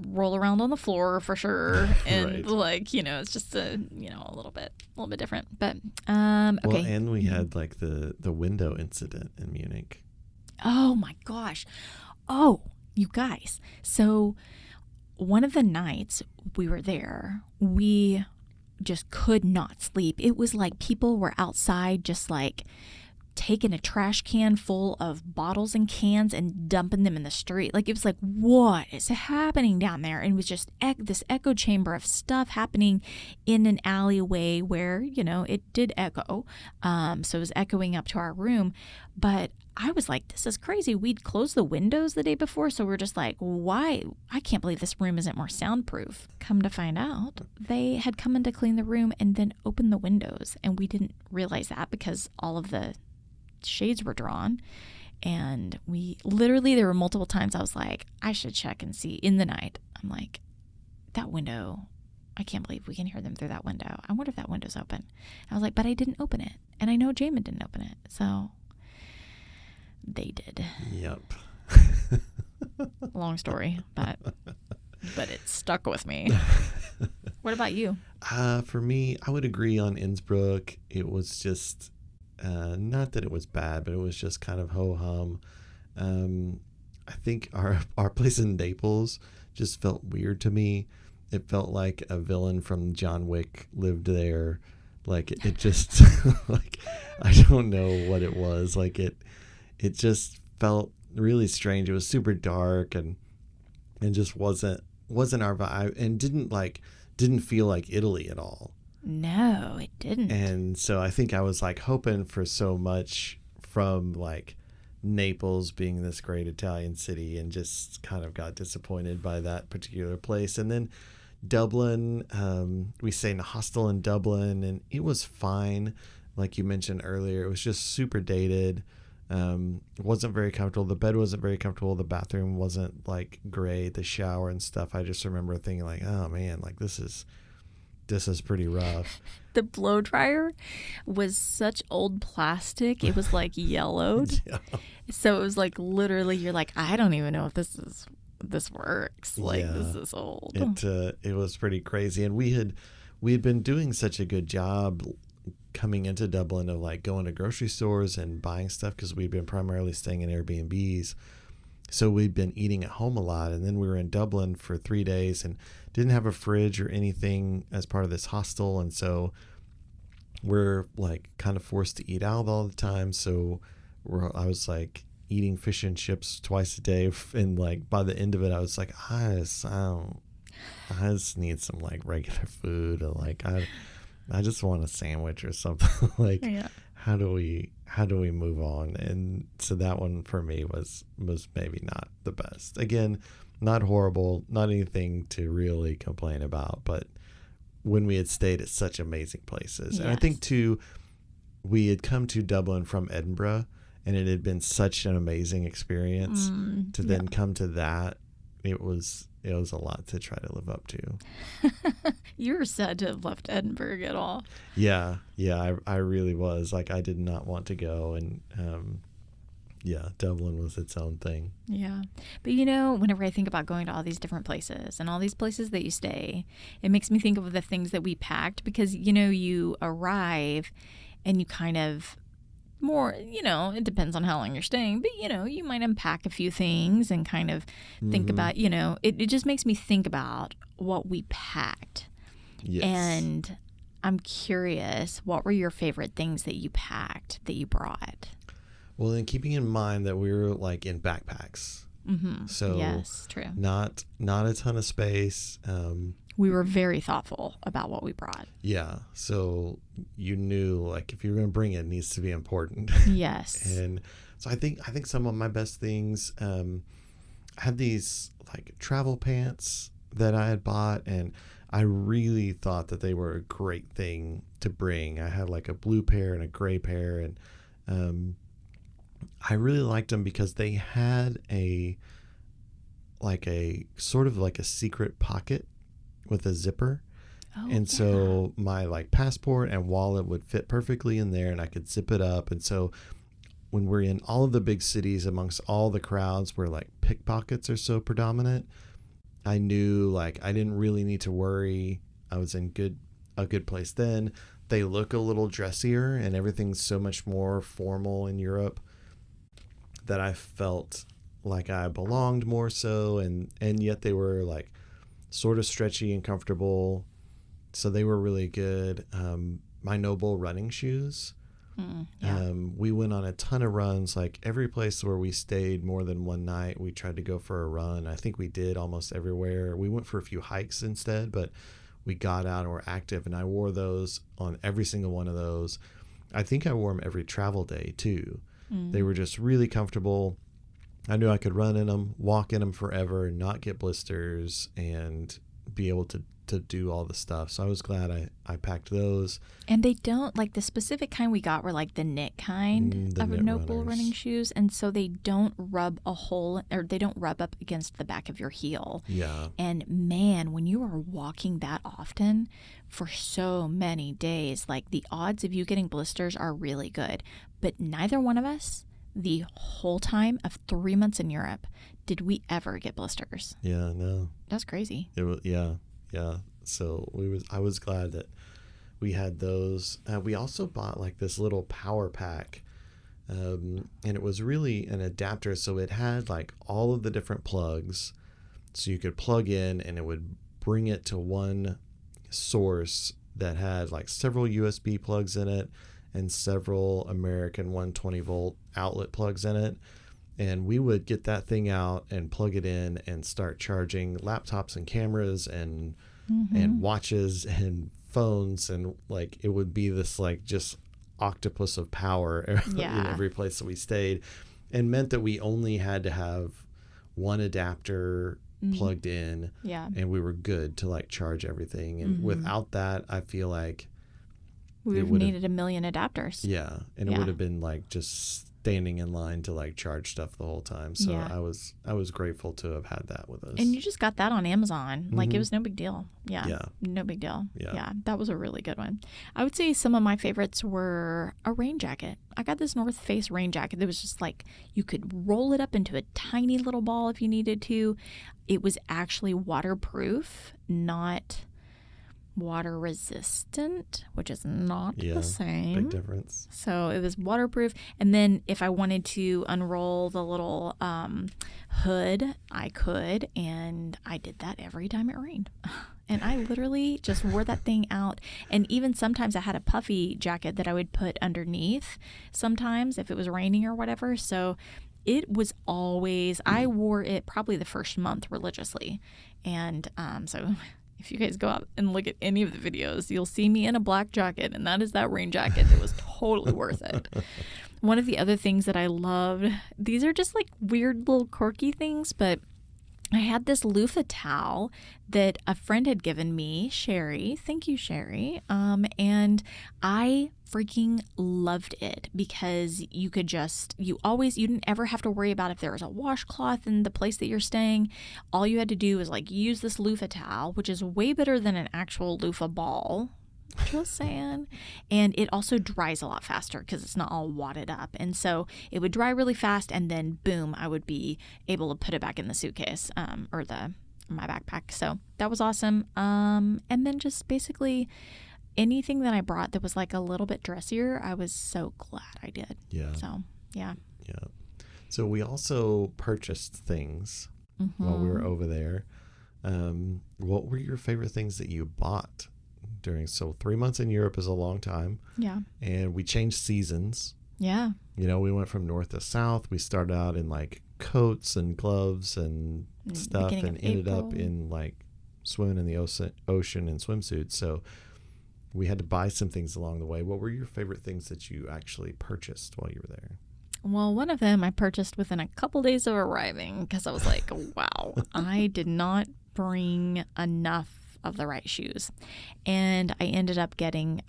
roll around on the floor for sure, and Right. it's just a little bit different. But okay. Well, and we had the window incident in Munich. Oh my gosh. Oh, you guys. So one of the nights we were there, we just could not sleep. It was like people were outside just taking a trash can full of bottles and cans and dumping them in the street. It was like, what is happening down there? And it was just this echo chamber of stuff happening in an alleyway where, it did echo. So it was echoing up to our room. But I was like, this is crazy. We'd closed the windows the day before. So we're just like, why? I can't believe this room isn't more soundproof. Come to find out, they had come in to clean the room and then opened the windows. And we didn't realize that because all of the shades were drawn, and there were multiple times I was like, I should check and see in the night. I'm like, that window, I can't believe we can hear them through that window. I wonder if that window's open. I was like, but I didn't open it, and I know Jamin didn't open it, so they did. Yep. Long story, but it stuck with me. What about you? For me, I would agree on Innsbruck. It was just not that it was bad, but it was just kind of ho-hum. I think our place in Naples just felt weird to me. It felt like a villain from John Wick lived there. It just I don't know what it was. It just felt really strange. It was super dark and just wasn't our vibe, and didn't feel like Italy at all. No, it didn't. And so I think I was hoping for so much from Naples being this great Italian city, and just kind of got disappointed by that particular place. And then Dublin, we stayed in a hostel in Dublin, and it was fine. Like you mentioned earlier, it was just super dated. It wasn't very comfortable. The bed wasn't very comfortable. The bathroom wasn't great. The shower and stuff. I just remember thinking oh man, this is this is pretty rough. The blow dryer was such old plastic. It was like yellowed. Yeah. So it was like literally you're like, I don't even know if this works. Like Yeah. this is old. It was pretty crazy. And we had been doing such a good job coming into Dublin of like going to grocery stores and buying stuff because we'd been primarily staying in Airbnbs. So we'd been eating at home a lot. And then we were in Dublin for 3 days and didn't have a fridge or anything as part of this hostel. And so we're like kind of forced to eat out all the time. So I was like eating fish and chips twice a day. And like by the end of it, I was like, I just need some like regular food. Or like, I just want a sandwich or something. Like, Yeah. how do we move on? And so that one for me was maybe not the best. Again, not horrible, not anything to really complain about, but when we had stayed at such amazing places. Yes. And I think too, we had come to Dublin from Edinburgh and it had been such an amazing experience to then come to that. It was a lot to try to live up to. You're sad to have left Edinburgh at all. Yeah, I really was. Like, I did not want to go, and Dublin was its own thing. Yeah. But whenever I think about going to all these different places and all these places that you stay, it makes me think of the things that we packed because, you arrive and you kind of more, it depends on how long you're staying, but, you might unpack a few things and kind of think about, it just makes me think about what we packed. Yes. And I'm curious, what were your favorite things that you packed, that you brought? Well, then keeping in mind that we were like in backpacks. Mm-hmm. So yes, true. Not a ton of space. We were very thoughtful about what we brought. Yeah. So you knew like if you're going to bring it, it needs to be important. Yes. And so I think some of my best things, I had these like travel pants that I had bought, and I really thought that they were a great thing to bring. I had like a blue pair and a gray pair, and I really liked them because they had a sort of like a secret pocket with a zipper. Oh, and so my like passport and wallet would fit perfectly in there, and I could zip it up. And so when we're in all of the big cities amongst all the crowds where like pickpockets are so predominant, I knew like I didn't really need to worry. I was in a good place then. They look a little dressier and everything's so much more formal in Europe that I felt like I belonged more so, and yet they were like sort of stretchy and comfortable. So they were really good. My Noble running shoes. We went on a ton of runs. Like every place where we stayed more than one night, we tried to go for a run. I think we did almost everywhere. We went for a few hikes instead, but we got out and were active, and I wore those on every single one of those. I think I wore them every travel day too. They were just really comfortable. I knew I could run in them, walk in them forever, not get blisters, and be able to do all the stuff. So I was glad I packed those. And they don't, like the specific kind we got were like the knit kind The of knit Noble runners. running shoes. And so they don't rub a hole, or they don't rub up against the back of your heel. Yeah. And man, when you are walking that often for so many days, like the odds of you getting blisters are really good. But neither one of us, the whole time of 3 months in Europe, did we ever get blisters. Yeah, no. That's crazy. It was, yeah. So I was glad that we had those. We also bought like this little power pack, and it was really an adapter. So it had like all of the different plugs, so you could plug in, and it would bring it to one source that had like several USB plugs in it and several American 120 volt outlet plugs in it. And we would get that thing out and plug it in and start charging laptops and cameras and watches and phones, and like it would be this like just octopus of power in every place that we stayed, and meant that we only had to have one adapter plugged in, and we were good to like charge everything. And without that, I feel like we would have needed a million adapters. Yeah, and it would have been like just standing in line to like charge stuff the whole time. So Yeah. I was grateful to have had that with us. And you just got that on Amazon. Like, it was no big deal. Yeah. Yeah. No big deal. Yeah. Yeah. That was a really good one. I would say some of my favorites were a rain jacket. I got this North Face rain jacket that was just like, you could roll it up into a tiny little ball if you needed to. It was actually waterproof, not water resistant, which is not the same. Big difference. So it was waterproof. And then if I wanted to unroll the little hood, I could. And I did that every time it rained. And I literally just wore that thing out. And even sometimes I had a puffy jacket that I would put underneath sometimes if it was raining or whatever. So it was always, I wore it probably the first month religiously. And so if you guys go out and look at any of the videos, you'll see me in a black jacket, and that is that rain jacket that was totally worth it. One of the other things that I loved, these are just like weird little quirky things, but I had this loofah towel that a friend had given me, Sherry. Thank you, Sherry. And I freaking loved it because you didn't ever have to worry about if there was a washcloth in the place that you're staying. All you had to do was like use this loofah towel, which is way better than an actual loofah ball. Just saying. And it also dries a lot faster because it's not all wadded up. And so it would dry really fast, and then boom, I would be able to put it back in the suitcase or my backpack. So that was awesome. And then just basically anything that I brought that was like a little bit dressier, I was so glad I did. Yeah. So yeah. Yeah. So we also purchased things while we were over there. What were your favorite things that you bought? So 3 months in Europe is a long time. Yeah. And we changed seasons. Yeah. We went from north to south. We started out in like coats and gloves and stuff and ended up in like swimming in the ocean in swimsuits. So we had to buy some things along the way. What were your favorite things that you actually purchased while you were there? Well, one of them I purchased within a couple days of arriving because I was like, wow, I did not bring enough of the right shoes. And I ended up getting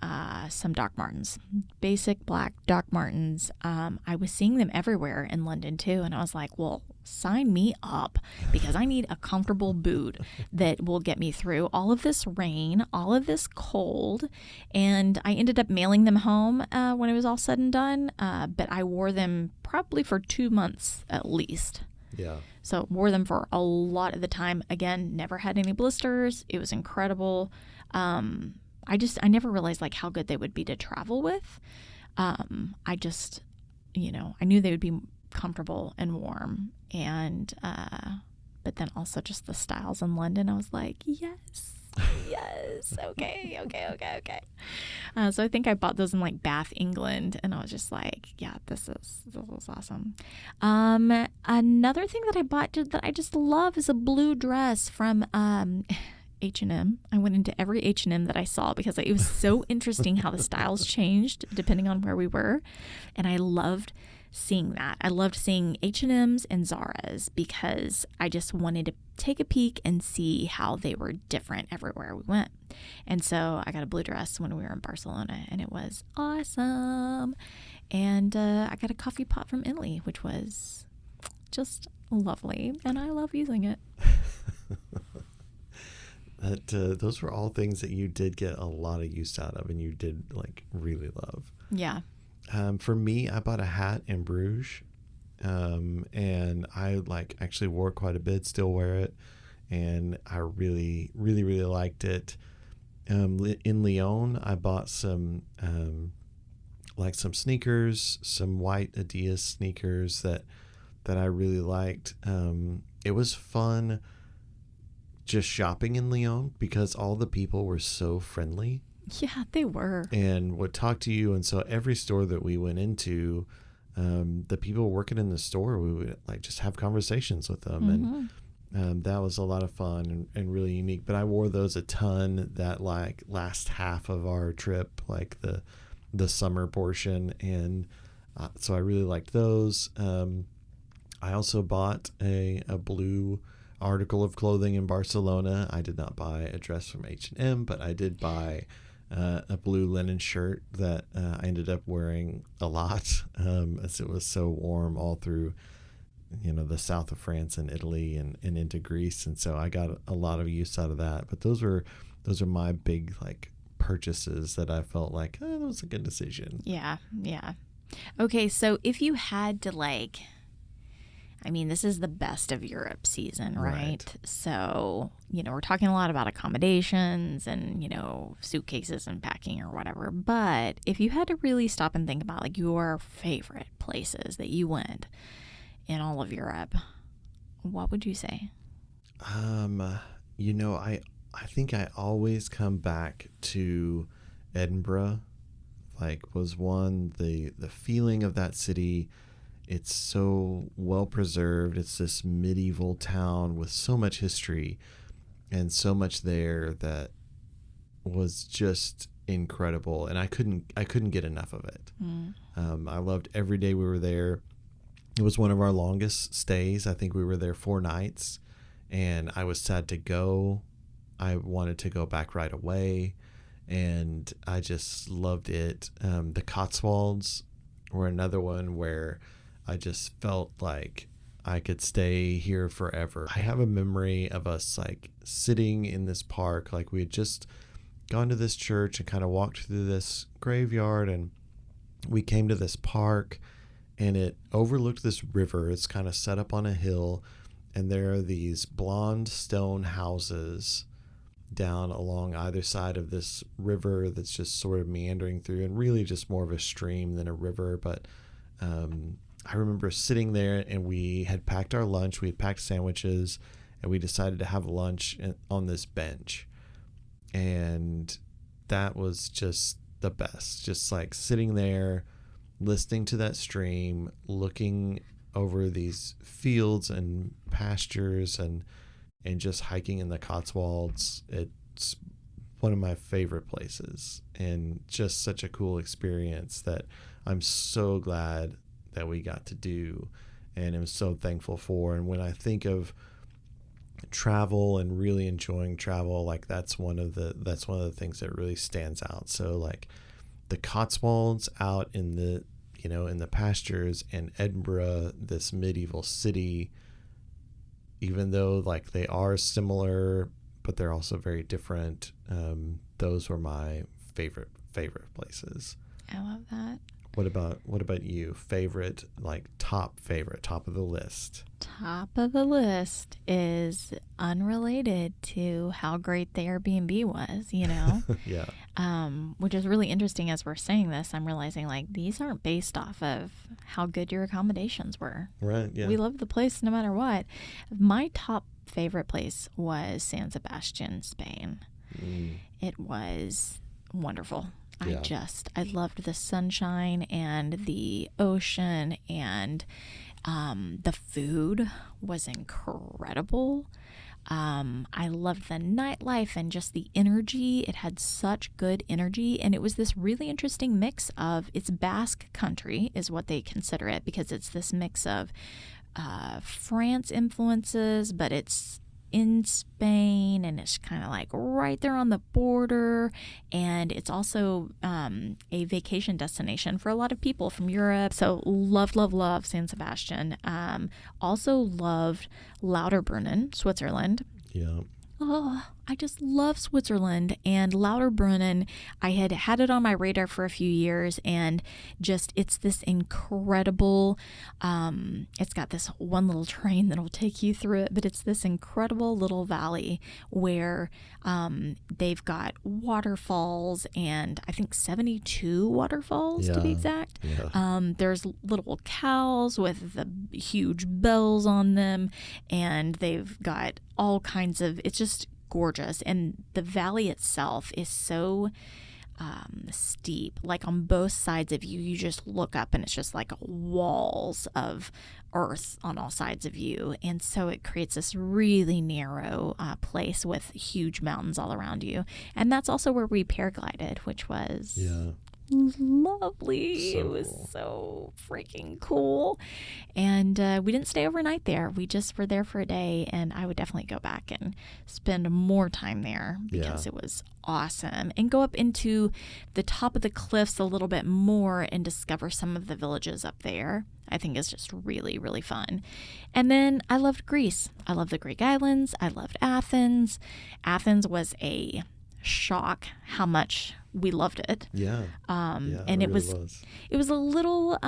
some Doc Martens, basic black Doc Martens. I was seeing them everywhere in London too. And I was like, well, sign me up because I need a comfortable boot that will get me through all of this rain, all of this cold. And I ended up mailing them home when it was all said and done. But I wore them probably for 2 months at least. Yeah. So wore them for a lot of the time. Again, never had any blisters. It was incredible. I never realized like how good they would be to travel with. I knew they would be comfortable and warm. And, but then also just the styles in London, I was like, yes. Okay. So I think I bought those in like Bath, England, and I was just like, yeah, this is awesome. Another thing that I bought that I just love is a blue dress from H&M. I went into every H&M that I saw because it was so interesting how the styles changed depending on where we were, and I loved seeing that. I loved seeing H&M's and Zara's because I just wanted to take a peek and see how they were different everywhere we went. And so I got a blue dress when we were in Barcelona, and it was awesome. And I got a coffee pot from Italy, which was just lovely, and I love using it. Those were all things that you did get a lot of use out of, and you did like really love. Yeah. For me, I bought a hat in Bruges, and I actually wore it quite a bit, still wear it, and I really, really, really liked it. In Lyon, I bought some sneakers, some white Adidas sneakers that I really liked. It was fun just shopping in Lyon because all the people were so friendly. Yeah, they were. And would talk to you. And so every store that we went into, the people working in the store, we would just have conversations with them. Mm-hmm. And that was a lot of fun and really unique. But I wore those a ton that last half of our trip, like the summer portion. And so I really liked those. I also bought a blue article of clothing in Barcelona. I did not buy a dress from H&M, but I did buy a blue linen shirt that I ended up wearing a lot as it was so warm all through, the south of France and Italy and into Greece. And so I got a lot of use out of that. But those are my big like purchases that I felt like, that was a good decision. Yeah. Okay, so if you had to this is the best of Europe season, right? So, we're talking a lot about accommodations and, suitcases and packing or whatever. But if you had to really stop and think about like your favorite places that you went in all of Europe, what would you say? I think I always come back to Edinburgh. Like was one, the feeling of that city. It's so well preserved. It's this medieval town with so much history and so much there that was just incredible. And I couldn't get enough of it. I loved every day we were there. It was one of our longest stays. I think we were there 4 nights, and I was sad to go. I wanted to go back right away, and I just loved it. The Cotswolds were another one where I just felt like I could stay here forever. I have a memory of us like sitting in this park, like we had just gone to this church and kind of walked through this graveyard, and we came to this park, and it overlooked this river. It's kind of set up on a hill, and there are these blonde stone houses down along either side of this river that's just sort of meandering through, and really just more of a stream than a river. But I remember sitting there, and we had packed our lunch. We had packed sandwiches, and we decided to have lunch on this bench. And that was just the best. Just like sitting there, listening to that stream, looking over these fields and pastures and just hiking in the Cotswolds. It's one of my favorite places, and just such a cool experience that I'm so glad that we got to do, and I'm so thankful for. And when I think of travel and really enjoying travel, like that's one of the things that really stands out. So like the Cotswolds out in the in the pastures, and Edinburgh, this medieval city, even though like they are similar, but they're also very different. Those were my favorite places. I love that. What about you? Favorite, like top of the list? Top of the list is unrelated to how great the Airbnb was, Yeah. Which is really interesting. As we're saying this, I'm realizing like these aren't based off of how good your accommodations were. Right, yeah. We loved the place no matter what. My top favorite place was San Sebastian, Spain. It was wonderful. Yeah. I loved the sunshine and the ocean, and the food was incredible. I loved the nightlife and just the energy. It had such good energy, and it was this really interesting mix of, it's Basque country is what they consider it, because it's this mix of France influences, but it's in Spain, and it's kind of like right there on the border, and it's also a vacation destination for a lot of people from Europe. So love San Sebastian. Also loved Lauterbrunnen, Switzerland. Yeah. Oh, I just love Switzerland, and Lauterbrunnen, I had it on my radar for a few years, and just, it's this incredible, it's got this one little train that'll take you through it, but it's this incredible little valley where they've got waterfalls, and I think 72 waterfalls to be exact. Yeah. There's little cows with the huge bells on them, and they've got all kinds of, it's just gorgeous. And the valley itself is so steep, like on both sides of you just look up, and it's just like walls of earth on all sides of you, and so it creates this really narrow place with huge mountains all around you. And that's also where we paraglided, which was lovely. So it was cool. so freaking cool. And we didn't stay overnight there. We just were there for a day, and I would definitely go back and spend more time there because it was awesome. And go up into the top of the cliffs a little bit more and discover some of the villages up there. I think it's just really, really fun. And then I loved Greece. I loved the Greek islands. I loved Athens. Athens was a shock how much we loved it. Yeah. And it really was a little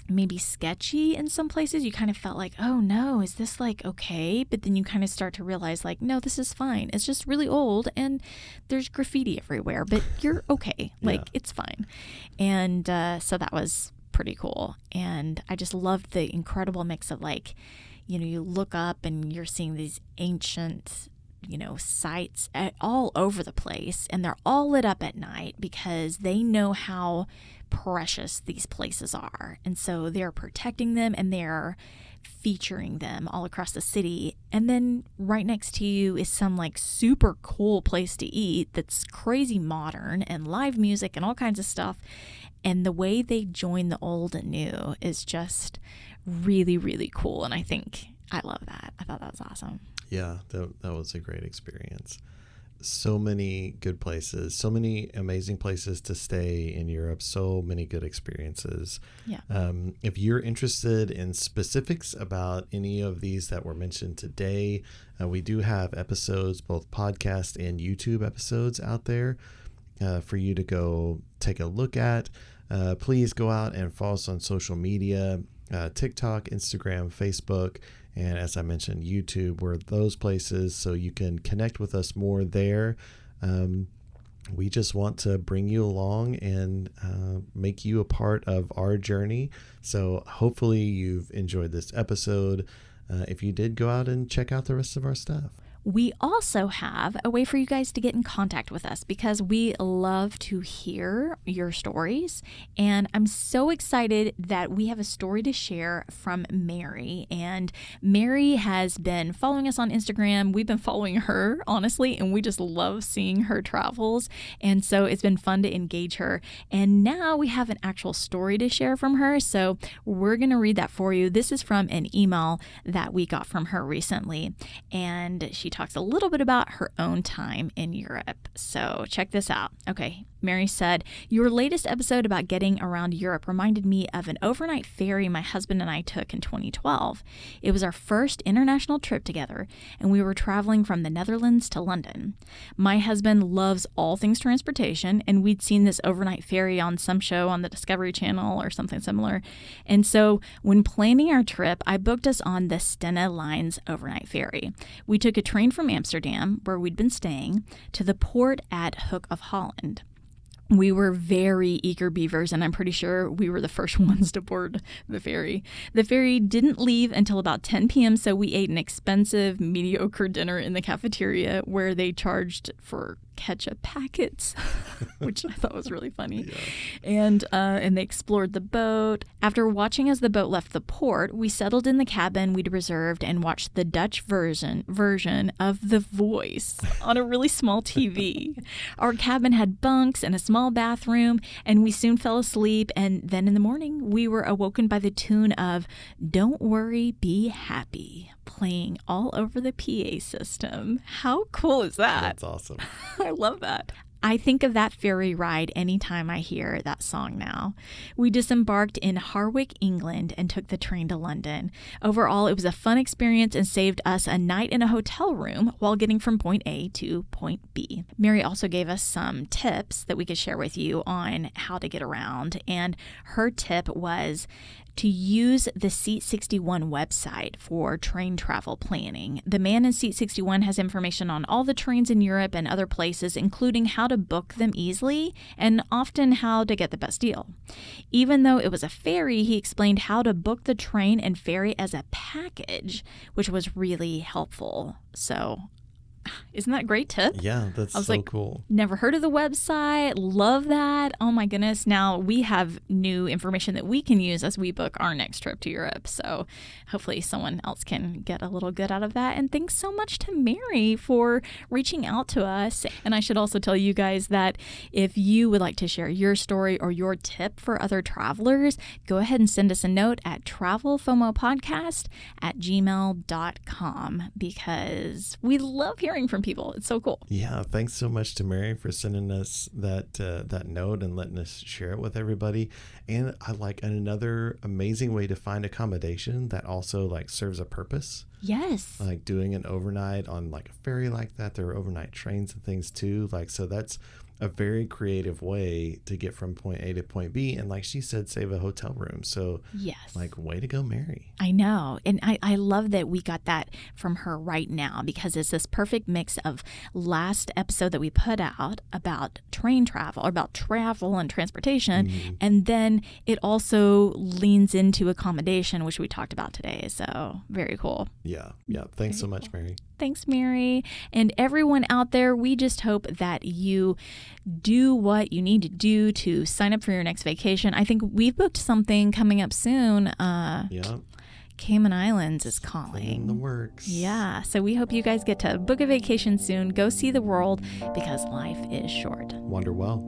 maybe sketchy in some places. You kind of felt like, oh no, is this like okay? But then you kind of start to realize like, no, this is fine. It's just really old and there's graffiti everywhere, but you're okay. Like it's fine. And so that was pretty cool. And I just loved the incredible mix of like, you look up and you're seeing these ancient sites all over the place, and they're all lit up at night because they know how precious these places are. And so they're protecting them and they're featuring them all across the city. And then right next to you is some like super cool place to eat that's crazy modern and live music and all kinds of stuff. And the way they join the old and new is just really, really cool. And I love that. I thought that was awesome. Yeah, that was a great experience. So many good places, so many amazing places to stay in Europe, so many good experiences. Yeah. If you're interested in specifics about any of these that were mentioned today, we do have episodes, both podcast and YouTube episodes out there for you to go take a look at. Please go out and follow us on social media, TikTok, Instagram, Facebook, and as I mentioned, YouTube. We're those places, so you can connect with us more there. We just want to bring you along and make you a part of our journey. So hopefully you've enjoyed this episode. If you did, go out and check out the rest of our stuff. We also have a way for you guys to get in contact with us because we love to hear your stories. And I'm so excited that we have a story to share from Mary. And Mary has been following us on Instagram. We've been following her, honestly, and we just love seeing her travels. And so it's been fun to engage her. And now we have an actual story to share from her. So we're going to read that for you. This is from an email that we got from her recently. And she talks a little bit about her own time in Europe. So check this out. Okay, Mary said, your latest episode about getting around Europe reminded me of an overnight ferry my husband and I took in 2012. It was our first international trip together, and we were traveling from the Netherlands to London. My husband loves all things transportation, and we'd seen this overnight ferry on some show on the Discovery Channel or something similar. And so when planning our trip, I booked us on the Stena Line's overnight ferry. We took a train from Amsterdam, where we'd been staying, to the port at Hook of Holland. We were very eager beavers, and I'm pretty sure we were the first ones to board the ferry. The ferry didn't leave until about 10 p.m., so we ate an expensive, mediocre dinner in the cafeteria where they charged for ketchup packets, which I thought was really funny. Yeah. And they explored the boat. After watching as the boat left the port, we settled in the cabin we'd reserved and watched the Dutch version of The Voice on a really small TV. Our cabin had bunks and a small bathroom, and we soon fell asleep. And then in the morning, we were awoken by the tune of "Don't Worry, Be Happy" playing all over the PA system. How cool is that? That's awesome. I love that. I think of that ferry ride anytime I hear that song now. We disembarked in Harwich, England, and took the train to London. Overall, it was a fun experience and saved us a night in a hotel room while getting from point A to point B. Mary also gave us some tips that we could share with you on how to get around, and her tip was to use the Seat 61 website for train travel planning. The man in Seat 61 has information on all the trains in Europe and other places, including how to book them easily and often how to get the best deal. Even though it was a ferry, he explained how to book the train and ferry as a package, which was really helpful. So Isn't that a great tip? Yeah, that's I was so like, cool. Never heard of the website. Love that. Oh my goodness. Now we have new information that we can use as we book our next trip to Europe. So hopefully someone else can get a little good out of that. And thanks so much to Mary for reaching out to us. And I should also tell you guys that if you would like to share your story or your tip for other travelers, go ahead and send us a note at travelfomopodcast@gmail.com because we love hearing from people. It's so cool. Yeah, thanks so much to Mary for sending us that note and letting us share it with everybody. And I like another amazing way to find accommodation that also like serves a purpose. Yes. Like doing an overnight on like a ferry like that. There are overnight trains and things too. Like, so that's a very creative way to get from point A to point B. And like she said, save a hotel room. So yes. Like, way to go, Mary. I know. And I love that we got that from her right now because it's this perfect mix of last episode that we put out about train travel or about travel and transportation. Mm-hmm. And then it also leans into accommodation, which we talked about today. So very cool. Yeah. Thanks so much, Mary. Thanks, Mary. And everyone out there, we just hope that you do what you need to do to sign up for your next vacation. I think we've booked something coming up soon. Cayman Islands is calling. In the works. Yeah. So we hope you guys get to book a vacation soon. Go see the world because life is short. Wander well.